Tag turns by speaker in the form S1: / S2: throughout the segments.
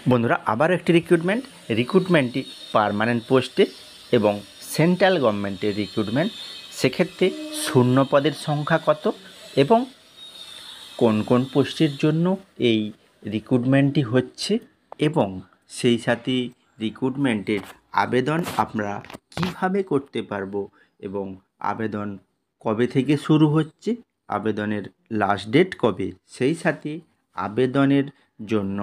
S1: বন্ধুরা আবার একটি রিক্রুটমেন্টটি পার্মানেন্ট পোস্টে এবং সেন্ট্রাল গভর্নমেন্টের রিক্রুটমেন্ট। সেক্ষেত্রে শূন্য পদের সংখ্যা কত এবং কোন কোন পোস্টের জন্য এই রিক্রুটমেন্টটি হচ্ছে এবং সেই সাথে রিক্রুটমেন্টের আবেদন আমরা কিভাবে করতে পারবো এবং আবেদন কবে থেকে শুরু হচ্ছে, আবেদনের লাস্ট ডেট কবে, সেই সাথে আবেদনের জন্য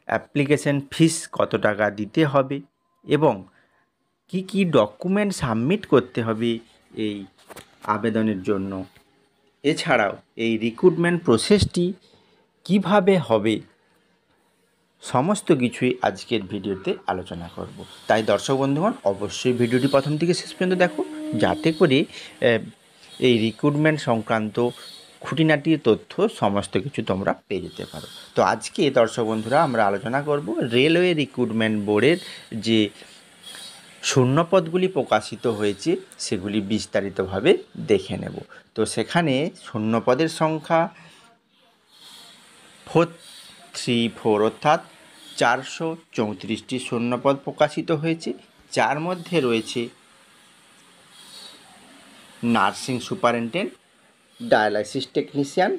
S1: অ্যাপ্লিকেশন ফিস কত টাকা দিতে হবে এবং কি কি ডকুমেন্ট সাবমিট করতে হবে এই আবেদনের জন্য, এছাড়াও এই রিক্রুটমেন্ট প্রসেসটি কিভাবে হবে, সমস্ত কিছুই আজকের ভিডিওতে আলোচনা করব। তাই দর্শক বন্ধুগণ অবশ্যই ভিডিওটি প্রথম থেকে শেষ পর্যন্ত দেখো, যাতে করে এই রিক্রুটমেন্ট সংক্রান্ত খুঁটিনাটি তথ্য সমস্ত কিছু তোমরা পেয়ে যেতে পারো। তো আজকে দর্শক বন্ধুরা আমরা আলোচনা করব রেলওয়ে রিক্রুটমেন্ট বোর্ডের যে শূন্যপদগুলি প্রকাশিত হয়েছে সেগুলি বিস্তারিতভাবে দেখে নেব। তো সেখানে শূন্যপদের সংখ্যা 434 অর্থাৎ 434টি শূন্যপদ প্রকাশিত হয়েছে, যার মধ্যে রয়েছে nursing superintendent, dialysis technician,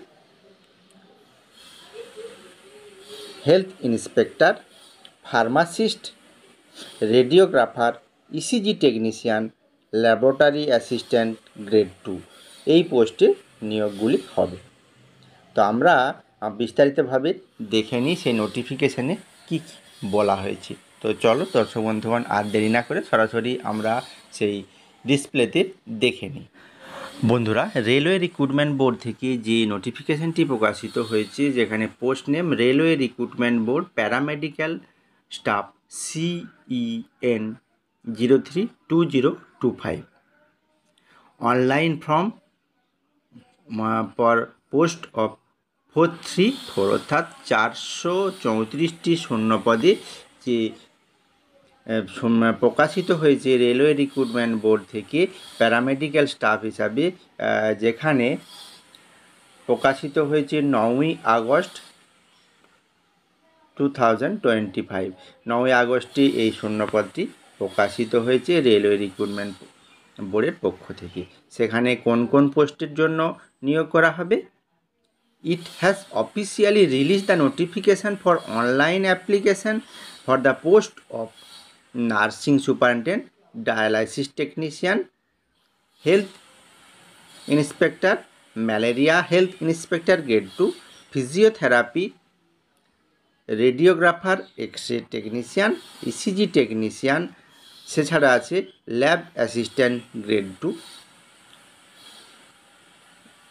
S1: health inspector, pharmacist, radiographer, ECG technician, laboratory assistant grade 2 এই পোস্টে নিয়োগগুলি হবে। তো আমরা বিস্তারিতভাবে দেখে নিই সেই নোটিফিকেশানে কী কী বলা হয়েছে। তো চলো দর্শক বন্ধুগণ আর দেরি না করে সরাসরি আমরা সেই ডিসপ্লেতে দেখে নিই। বন্ধুরা রেলওয়ে রিক্রুটমেন্ট বোর্ড থেকে যে নোটিফিকেশানটি প্রকাশিত হয়েছে, যেখানে post name railway recruitment board paramedical staff CEN 032025 online form পর পোস্ট অফ 434 অর্থাৎ 434টি শূন্যপদে যে প্রকাশিত হয়েছে রেলওয়ে রিক্রুটমেন্ট বোর্ড থেকে প্যারামেডিক্যাল স্টাফ হিসাবে, যেখানে প্রকাশিত হয়েছে 9ই আগস্ট 2025। 9ই আগস্টে এই শূন্যপদটি প্রকাশিত হয়েছে রেলওয়ে রিক্রুটমেন্ট বোর্ডের পক্ষ থেকে। সেখানে কোন কোন পোস্টের জন্য নিয়োগ করা হবে? It has officially released the notification for online application for the post of nursing superintendent, dialysis technician, health inspector, malaria health inspector grade 2, physiotherapy, radiographer, X ray technician, ECG technician, সেছাড়া আছে ল্যাব অ্যাসিস্ট্যান্ট গ্রেড 2,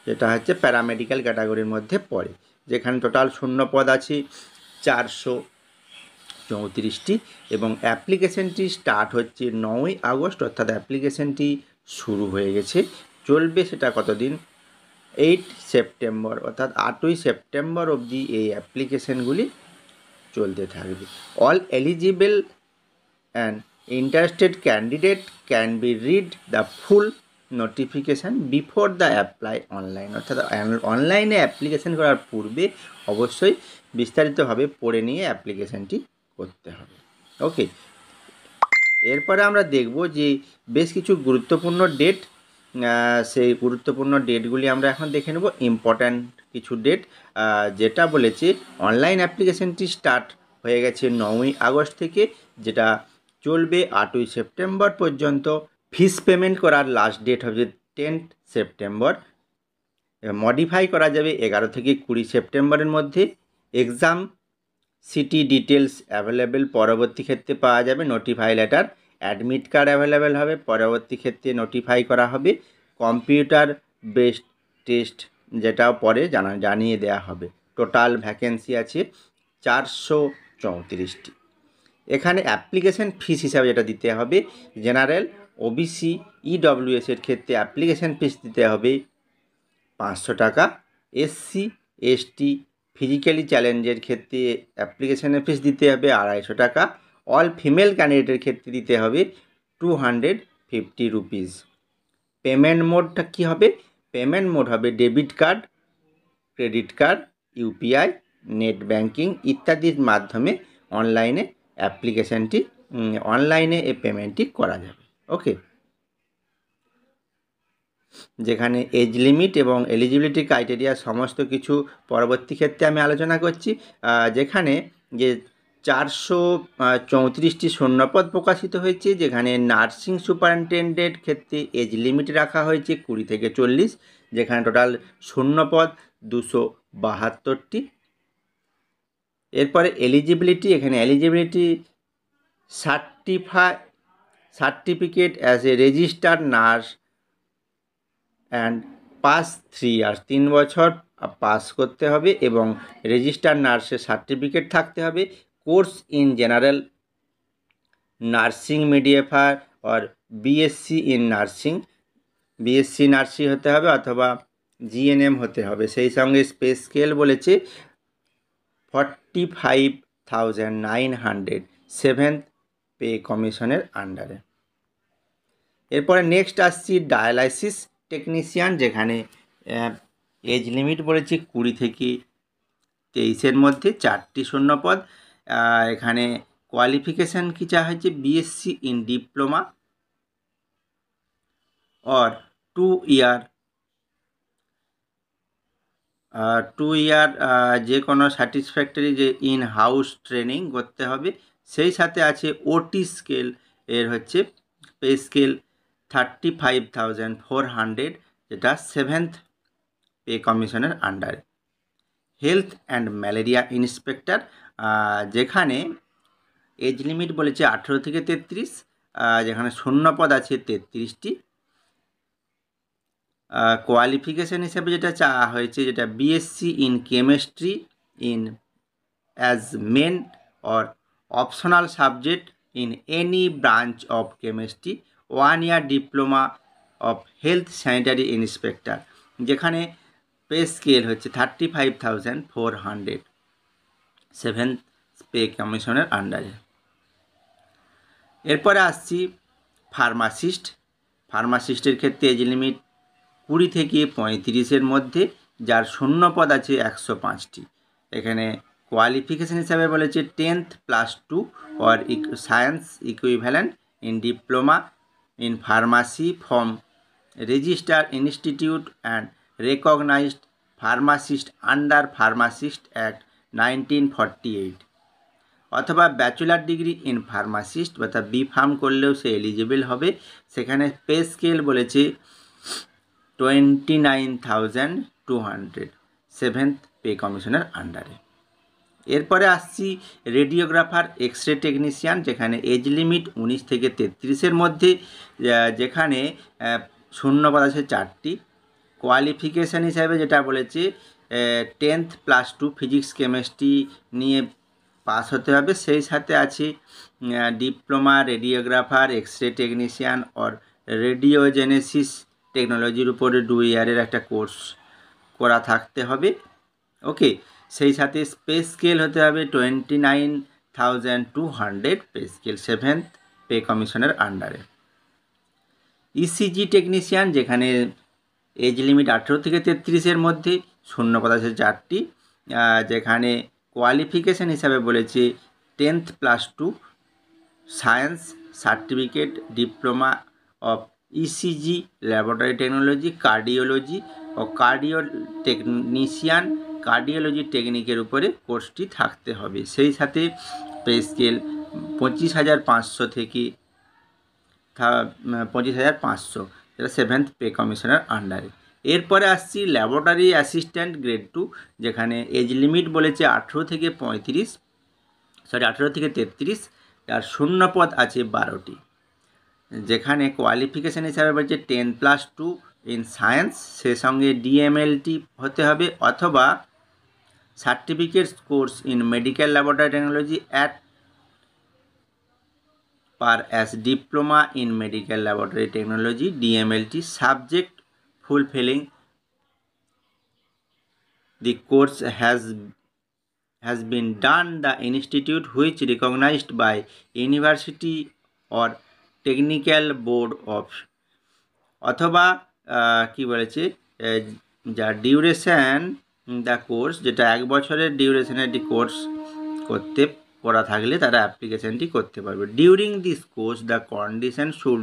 S1: যেটা হচ্ছে paramedical ক্যাটাগরির মধ্যে পড়ে। যেখানে total শূন্যপদ আছে 434টি এবং অ্যাপ্লিকেশনটি স্টার্ট হচ্ছে 9ই আগস্ট, অর্থাৎ অ্যাপ্লিকেশনটি শুরু হয়ে গেছে। চলবে সেটা কতদিন? 8 সেপ্টেম্বর অর্থাৎ 8ই সেপ্টেম্বর অবধি এই অ্যাপ্লিকেশনগুলি চলতে থাকবে। All eligible and interested candidate can be read the full notification before the apply online, অর্থাৎ অনলাইনে অ্যাপ্লিকেশান করার পূর্বে অবশ্যই বিস্তারিতভাবে পড়ে নিয়ে অ্যাপ্লিকেশানটি করতে হবে। ওকে, এরপরে আমরা দেখব যে বেশ কিছু গুরুত্বপূর্ণ ডেট, সেই গুরুত্বপূর্ণ ডেটগুলি আমরা এখন দেখে নেব। ইম্পর্ট্যান্ট কিছু ডেট, যেটা বলেছে অনলাইন অ্যাপ্লিকেশানটি স্টার্ট হয়ে গেছে 9ই আগস্ট থেকে, যেটা চলবে 8ই সেপ্টেম্বর পর্যন্ত। ফিস পেমেন্ট করার লাস্ট ডেট হবে 10 সেপ্টেম্বর। মডিফাই করা যাবে 11 থেকে 20 সেপ্টেম্বরের মধ্যে। এক্সাম সিটি ডিটেলস অ্যাভেলেবেল পরবর্তী ক্ষেত্রে পাওয়া যাবে। Notify letter, admit card available হবে, পরবর্তী ক্ষেত্রে নোটিফাই করা হবে। কম্পিউটার বেসড টেস্ট, যেটাও পরে জানিয়ে দেওয়া হবে। টোটাল ভ্যাকেন্সি আছে 434টি। এখানে অ্যাপ্লিকেশন ফিস হিসাবে যেটা দিতে হবে, জেনারেল, ওবিসি, ইডব্লিউএসের ক্ষেত্রে অ্যাপ্লিকেশন ফিস দিতে হবে 500 টাকা। এসসি এসটি ফিজিক্যালি চ্যালেঞ্জের ক্ষেত্রে অ্যাপ্লিকেশনের ফিস দিতে হবে 250 টাকা। অল ফিমেল ক্যান্ডিডেটের ক্ষেত্রে দিতে হবে 250 রুপিস। পেমেন্ট মোডটা কী হবে? পেমেন্ট মোড হবে debit card, credit card, UPI, net banking ইত্যাদির মাধ্যমে অনলাইনে অ্যাপ্লিকেশানটি অনলাইনে এই পেমেন্টটি করা যাবে। ওকে, যেখানে এজ লিমিট এবং এলিজিবিলিটি ক্রাইটেরিয়া সমস্ত কিছু পরবর্তী ক্ষেত্রে আমি আলোচনা করছি। যেখানে যে 434টি শূন্যপদ প্রকাশিত হয়েছে, যেখানে নার্সিং সুপারিনটেন্ডেন্ট ক্ষেত্রে এজ লিমিট রাখা হয়েছে 20 থেকে 40, যেখানে টোটাল শূন্যপদ 272টি। এরপরে এলিজিবিলিটি, এখানে eligibility certificate as a registered nurse and pass 3 years, 3 বছর পাস করতে হবে এবং রেজিস্টার্ড নার্সের সার্টিফিকেট থাকতে হবে। Course in general nursing midwifery or BSc in nursing, BSc nursing হতে হবে অথবা জিএনএম হতে হবে। সেই সঙ্গে পে স্কেল বলেছে 45,900 সেভেন্থ পে কমিশনের আন্ডারে। এরপরে নেক্সট আসছি ডায়ালাইসিস টেকনিশিয়ান, যেখানে এজ লিমিট বলেছি 20 থেকে 23-এর মধ্যে, 4টি শূন্যপদ। এখানে কোয়ালিফিকেশান কী চাওয়া হয়েছে, বিএসসি ইন ডিপ্লোমা অর 2 ইয়ার যে কোনো স্যাটিসফ্যাক্টরি যে ইন হাউস ট্রেনিং করতে হবে। সেই সাথে আছে ওটি স্কেল, এর হচ্ছে পে স্কেল 35,400, যেটা সেভেন্থ পে কমিশনের আন্ডারে। হেলথ অ্যান্ড ম্যালেরিয়া ইন্সপেক্টর, যেখানে এজ লিমিট বলেছে 18 থেকে 33, যেখানে শূন্যপদ আছে 33টি। কোয়ালিফিকেশান হিসেবে যেটা চাওয়া হয়েছে, যেটা BSc in chemistry in as main or optional subject in any branch of chemistry, 1 year diploma of health sanitary inspector, যেখানে পে স্কেল হচ্ছে 35,400 সেভেন্থ পে কমিশনের আন্ডারে। এরপরে আসছি ফার্মাসিস্টের ক্ষেত্রে এজ লিমিট 20 থেকে 35-এর মধ্যে, যার শূন্যপদ আছে 105টি। এখানে কোয়ালিফিকেশান হিসাবে বলেছে 10th +2 or science equivalent in diploma in pharmacy from registered institute and recognised pharmacist under pharmacist act 1948, অথবা ব্যাচেলার ডিগ্রি ইন ফার্মাসিস্ট অর্থাৎ বি.ফার্ম করলেও সে এলিজিবল হবে। সেখানে পে স্কেল বলেছে 29,200 সেভেন্থ পে কমিশনের আন্ডারে। এরপরে আসছি রেডিওগ্রাফার এক্স রে টেকনিশিয়ান, যেখানে এজ লিমিট 19 থেকে 33-এর মধ্যে, যেখানে শূন্যপদ আছে 4টি। কোয়ালিফিকেশান হিসাবে যেটা বলেছে 10th +2 ফিজিক্স কেমিস্ট্রি নিয়ে পাস হতে হবে। সেই সাথে আছে diploma radiographer X ray technician or radiogenesis টেকনোলজির উপরে 2 ইয়ারের একটা কোর্স করা থাকতে হবে। ওকে, সেই সাথে পে স্কেল হতে হবে 29,200 পে স্কেল সেভেন্থ পে কমিশনের আন্ডারে। ইসিজি টেকনিশিয়ান, যেখানে এজ লিমিট 18 থেকে 33-এর মধ্যে, শূন্যপদ আছে 4টি। যেখানে কোয়ালিফিকেশান হিসাবে বলেছে 10th +2 science certificate diploma of ECG laboratory technology cardiology ও কার্ডিওলজি টেকনিকের উপরে কোর্সটি থাকতে হবে। সেই সাথে পে স্কেল 25,500 থেকে 25,500, যেটা সেভেন্থ পে কমিশনের আন্ডারে। এরপরে আসছি ল্যাবরেটরি অ্যাসিস্ট্যান্ট গ্রেড 2, যেখানে এজ লিমিট বলেছে 18 থেকে 33, আর শূন্যপদ আছে 12টি। যেখানে কোয়ালিফিকেশান হিসাবে বলছে 10 +2 ইন সায়েন্স, সে সঙ্গে ডিএমএলটি হতে হবে, অথবা certificate course in medical laboratory technology at per as diploma in medical laboratory technology DMLT subject fulfilling the course has been done the institute which recognized by university or technical board of, অথবা কি বলেছে, যা duration the course, যেটা 1 বছরের ডিউরেশনের একটি course করতে করা থাকলে তারা অ্যাপ্লিকেশানটি করতে পারবে। During this course the condition should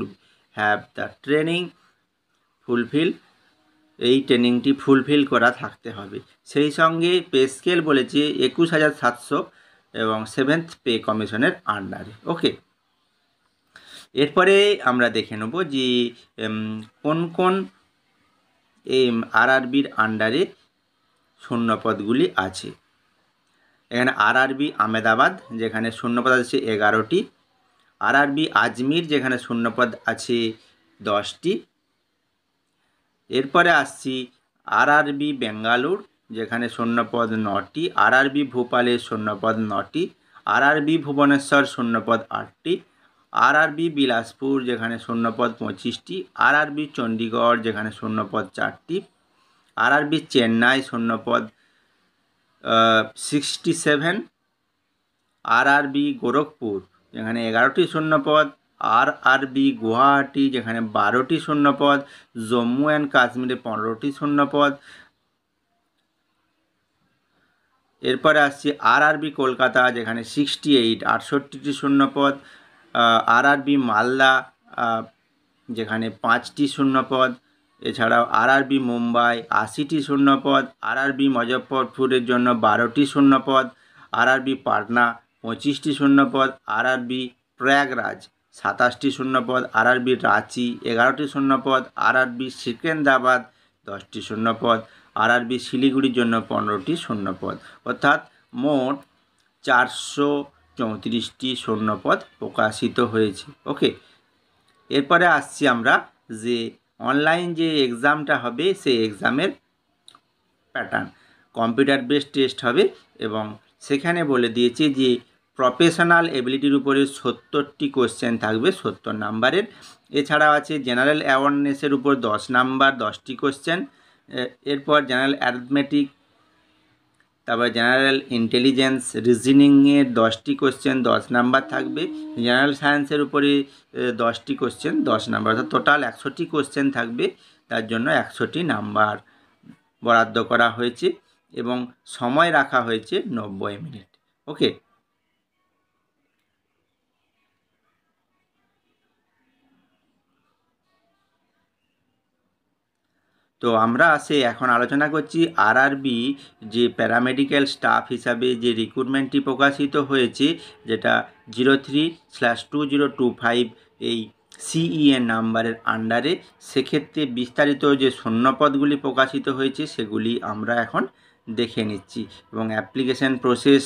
S1: have the training fulfil, এই ট্রেনিংটি ফুলফিল করা থাকতে হবে। সেই সঙ্গে পে স্কেল বলেছে 21,700 এবং 7th পে কমিশনের আন্ডারে। ওকে, এরপরে আমরা দেখে নেব যে কোন কোন আরআরবির আন্ডারে শূন্যপদগুলি আছে। এখানে আরআরবি আহমেদাবাদ, যেখানে শূন্যপদ আছে 11টি। আরআরবি আজমির, যেখানে শূন্যপদ আছে 10টি। এরপরে আসছি আরআরবি বেঙ্গালুর, যেখানে শূন্যপদ 9টি। আরআরবি ভোপালের শূন্যপদ 9টি। আরআরবি ভুবনেশ্বর শূন্যপদ 8টি। আরআরবি বিলাসপুর, যেখানে শূন্যপদ 25টি। আরআরবি চণ্ডীগড়, যেখানে শূন্যপদ 4টি। আরআরবি চেন্নাই শূন্যপদ 67। আরআরবি গোরখপুর, যেখানে 11টি শূন্যপদ। আরআরবি গুয়াহাটি, যেখানে 12টি শূন্যপদ। জম্মু অ্যান্ড কাশ্মীরে 15টি শূন্যপদ। এরপরে আসছে আরআরবি কলকাতা, যেখানে 68 68টি শূন্যপদ। আরআরবি মালদা, যেখানে 5টি শূন্যপদ। এছাড়াও আরআরবি মুম্বাই 80টি শূন্যপদ। আরআরবি মুজফ্ফরপুরের জন্য 12টি শূন্যপদ। আরআরবি পাটনা 25টি শূন্যপদ। আরআরবি প্রয়াগরাজ 27টি শূন্যপদ। আরআরবি রাঁচি 11টি শূন্যপদ। আরআরবি সিকেন্দ্রাবাদ 10টি শূন্যপদ। আরআরবি শিলিগুড়ির জন্য 15টি শূন্যপদ। অর্থাৎ মোট 434টি শূন্যপদ প্রকাশিত হয়েছে। ওকে, এরপরে আসছি আমরা যে অনলাইন যে এক্সামটা হবে সেই এক্সামের প্যাটার্ন। কম্পিউটার বেসড টেস্ট হবে এবং সেখানে বলে দিয়েছে যে প্রফেশনাল এবিলিটির উপরে 70টি কোশ্চেন থাকবে 70 নাম্বারের। এছাড়াও আছে জেনারেল অ্যাওয়ারনেসের উপর 10 নাম্বার 10টি কোশ্চেন। এরপর জেনারেল অ্যারিথমেটিক, তারপর জেনারেল ইন্টেলিজেন্স, রিজনিংয়ের 10টি কোশ্চেন 10 নাম্বার থাকবে। জেনারেল সায়েন্সের উপরে 10টি কোশ্চেন 10 নাম্বার, অর্থাৎ টোটাল 100টি কোশ্চেন থাকবে। তার জন্য 100টি নাম্বার বরাদ্দ করা হয়েছে এবং সময় রাখা হয়েছে 90 মিনিট। ওকে, তো আমরা এখন আলোচনা করছি আরআরবি যে প্যারামেডিক্যাল স্টাফ হিসাবে যে রিক্রুটমেন্টটি প্রকাশিত হয়েছে, যেটা 03/2025 এই সিইএন নাম্বারের আন্ডারে। সেক্ষেত্রে বিস্তারিত যে শূন্যপদগুলি প্রকাশিত হয়েছে সেগুলি আমরা এখন দেখে নিচ্ছি এবং অ্যাপ্লিকেশন প্রসেস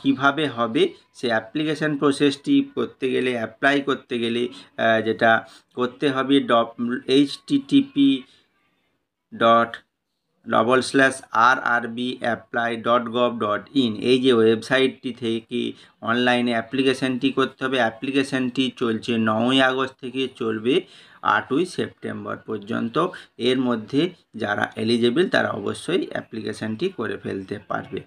S1: কিভাবে হবে সেই অ্যাপ্লিকেশন প্রসেসটি করতে গেলে, অ্যাপ্লাই করতে গেলে যেটা করতে হবে http://rrbapply.gov.in এই যে ওয়েবসাইটটি থেকে অনলাইনে অ্যাপ্লিকেশানটি করতে হবে। অ্যাপ্লিকেশানটি চলছে 9ই আগস্ট থেকে চলবে 8ই সেপ্টেম্বর পর্যন্ত। এর মধ্যে যারা এলিজেবল তারা অবশ্যই অ্যাপ্লিকেশানটি করে ফেলতে পারবে।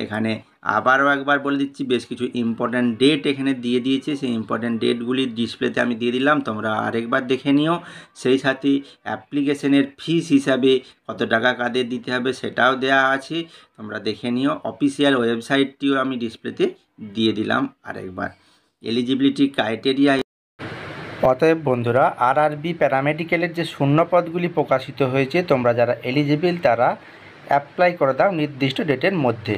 S1: এখানে আবারও একবার বলে দিচ্ছি, বেশ কিছু ইম্পর্ট্যান্ট ডেট এখানে দিয়ে দিয়েছে। সেই ইম্পর্ট্যান্ট ডেটগুলি ডিসপ্লেতে আমি দিয়ে দিলাম, তোমরা আরেকবার দেখে নিও। সেই সাথে অ্যাপ্লিকেশনের ফিস হিসাবে কত টাকা কাদের দিতে হবে সেটাও দেওয়া আছে, তোমরা দেখে নিও। অফিসিয়াল ওয়েবসাইটটিও আমি ডিসপ্লেতে দিয়ে দিলাম আরেকবার। Eligibility criteria. অতএব বন্ধুরা, আরআরবি প্যারামেডিক্যালের যে শূন্যপদগুলি প্রকাশিত হয়েছে, তোমরা যারা এলিজিবল তারা অ্যাপ্লাই করে দাও নির্দিষ্ট ডেটের মধ্যে।